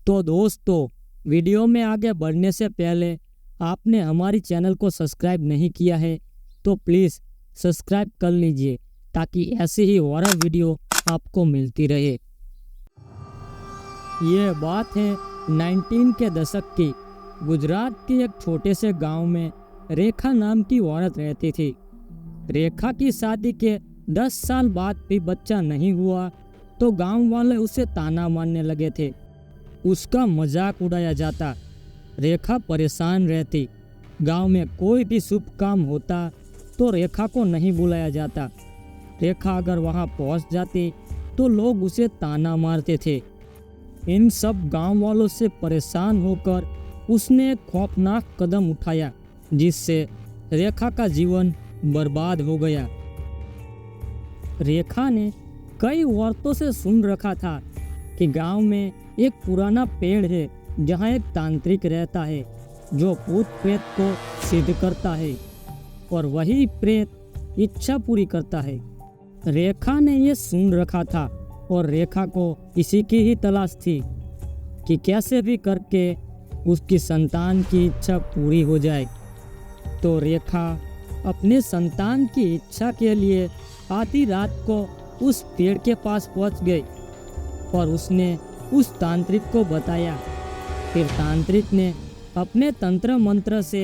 तो दोस्तों, वीडियो में आगे बढ़ने से पहले आपने हमारी चैनल को सब्सक्राइब नहीं किया है तो प्लीज़ सब्सक्राइब कर लीजिए ताकि ऐसी ही हॉरर वीडियो आपको मिलती रहे। ये बात है 19 के दशक की। गुजरात के एक छोटे से गांव में रेखा नाम की औरत रहती थी। रेखा की शादी के 10 साल बाद भी बच्चा नहीं हुआ तो गांव वाले उसे ताना मारने लगे थे। उसका मजाक उड़ाया जाता। रेखा परेशान रहती। गांव में कोई भी शुभ काम होता तो रेखा को नहीं बुलाया जाता। रेखा अगर वहां पहुंच जाती तो लोग उसे ताना मारते थे। इन सब गांव वालों से परेशान होकर उसने एक खौफनाक कदम उठाया जिससे रेखा का जीवन बर्बाद हो गया। रेखा ने कई औरतों से सुन रखा था कि गांव में एक पुराना पेड़ है जहां एक तांत्रिक रहता है जो भूत प्रेत को सिद्ध करता है और वही प्रेत इच्छा पूरी करता है। रेखा ने ये सुन रखा था और रेखा को इसी की ही तलाश थी कि कैसे भी करके उसकी संतान की इच्छा पूरी हो जाए। तो रेखा अपने संतान की इच्छा के लिए आधी रात को उस पेड़ के पास पहुंच गई और उसने उस तांत्रिक को बताया। फिर तांत्रिक ने अपने तंत्र मंत्र से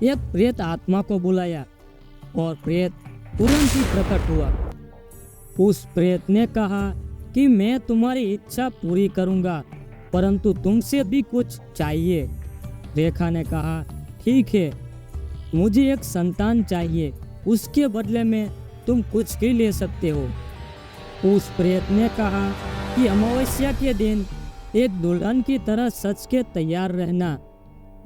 एक प्रेत आत्मा को बुलाया और प्रेत तुरंत ही प्रकट हुआ। उस प्रेत ने कहा कि मैं तुम्हारी इच्छा पूरी करूंगा परंतु तुमसे भी कुछ चाहिए। रेखा ने कहा ठीक है, मुझे एक संतान चाहिए, उसके बदले में तुम कुछ भी ले सकते हो। उस प्रेत ने कहा कि अमावस्या के दिन एक दुल्हन की तरह सच के तैयार रहना,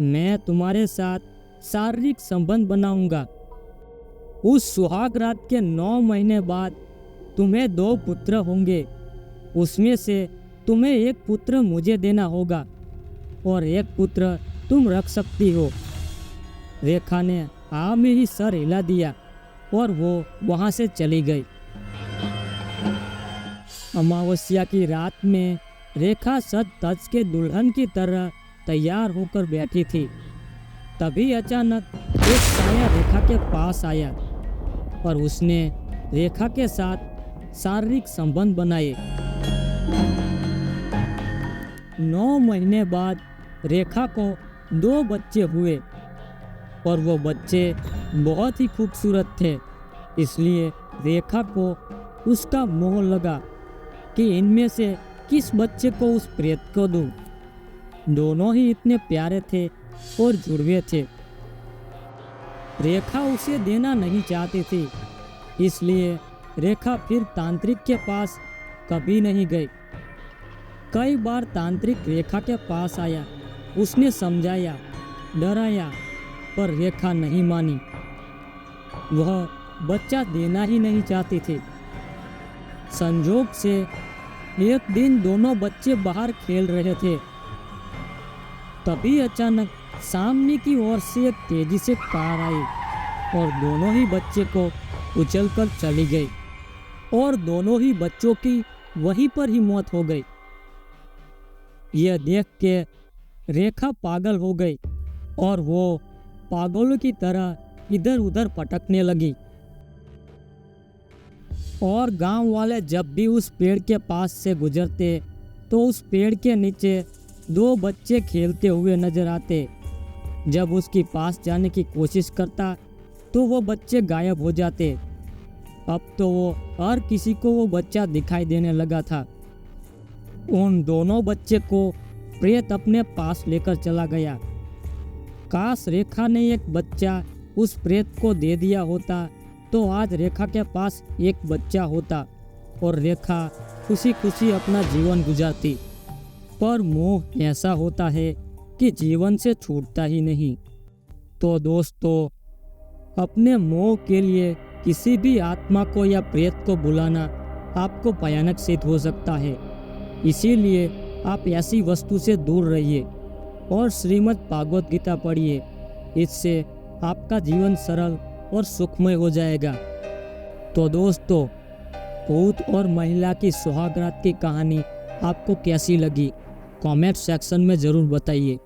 मैं तुम्हारे साथ शारीरिक संबंध बनाऊंगा। उस सुहाग रात के 9 महीने बाद तुम्हें 2 पुत्र होंगे, उसमें से तुम्हें एक पुत्र मुझे देना होगा और एक पुत्र तुम रख सकती हो। रेखा ने हाँ में ही सर हिला दिया और वो वहां से चली गई। अमावस्या की रात में रेखा सज धज के दुल्हन की तरह तैयार होकर बैठी थी। तभी अचानक एक साया रेखा के पास आया और उसने रेखा के साथ शारीरिक संबंध बनाए। 9 महीने बाद रेखा को 2 बच्चे हुए और वो बच्चे बहुत ही खूबसूरत थे, इसलिए रेखा को उसका मोह लगा कि इनमें से किस बच्चे को उस प्रेत को दूं। दोनों ही इतने प्यारे थे और जुड़वे थे। रेखा उसे देना नहीं चाहती थी, इसलिए रेखा फिर तांत्रिक के पास कभी नहीं गई। कई बार तांत्रिक रेखा के पास आया, उसने समझाया, डराया, पर रेखा नहीं मानी। वह बच्चा देना ही नहीं चाहती थी। संजोग से एक दिन दोनों बच्चे बाहर खेल रहे थे। तभी अचानक सामने की ओर से एक तेजी से कार आई और दोनों ही बच्चे को उछलकर चली गई और दोनों ही बच्चों की वहीं पर ही मौत हो गई। यह देख के रेखा पागल हो गई और वो पागलों की तरह इधर उधर भटकने लगी। और गांव वाले जब भी उस पेड़ के पास से गुजरते तो उस पेड़ के नीचे 2 बच्चे खेलते हुए नजर आते। जब उसके पास जाने की कोशिश करता तो वो बच्चे गायब हो जाते। अब तो वो हर किसी को वो बच्चा दिखाई देने लगा था। उन दोनों बच्चे को प्रेत अपने पास लेकर चला गया। काश रेखा ने एक बच्चा उस प्रेत को दे दिया होता तो आज रेखा के पास एक बच्चा होता और रेखा खुशी खुशी अपना जीवन गुजारती। पर मोह ऐसा होता है कि जीवन से छूटता ही नहीं। तो दोस्तों, अपने मोह के लिए किसी भी आत्मा को या प्रेत को बुलाना आपको भयानक सिद्ध हो सकता है। इसीलिए आप ऐसी वस्तु से दूर रहिए और श्रीमद् भागवत गीता पढ़िए। इससे आपका जीवन सरल और सुखमय हो जाएगा। तो दोस्तों, भूत और महिला की सुहागरात की कहानी आपको कैसी लगी कमेंट सेक्शन में ज़रूर बताइए।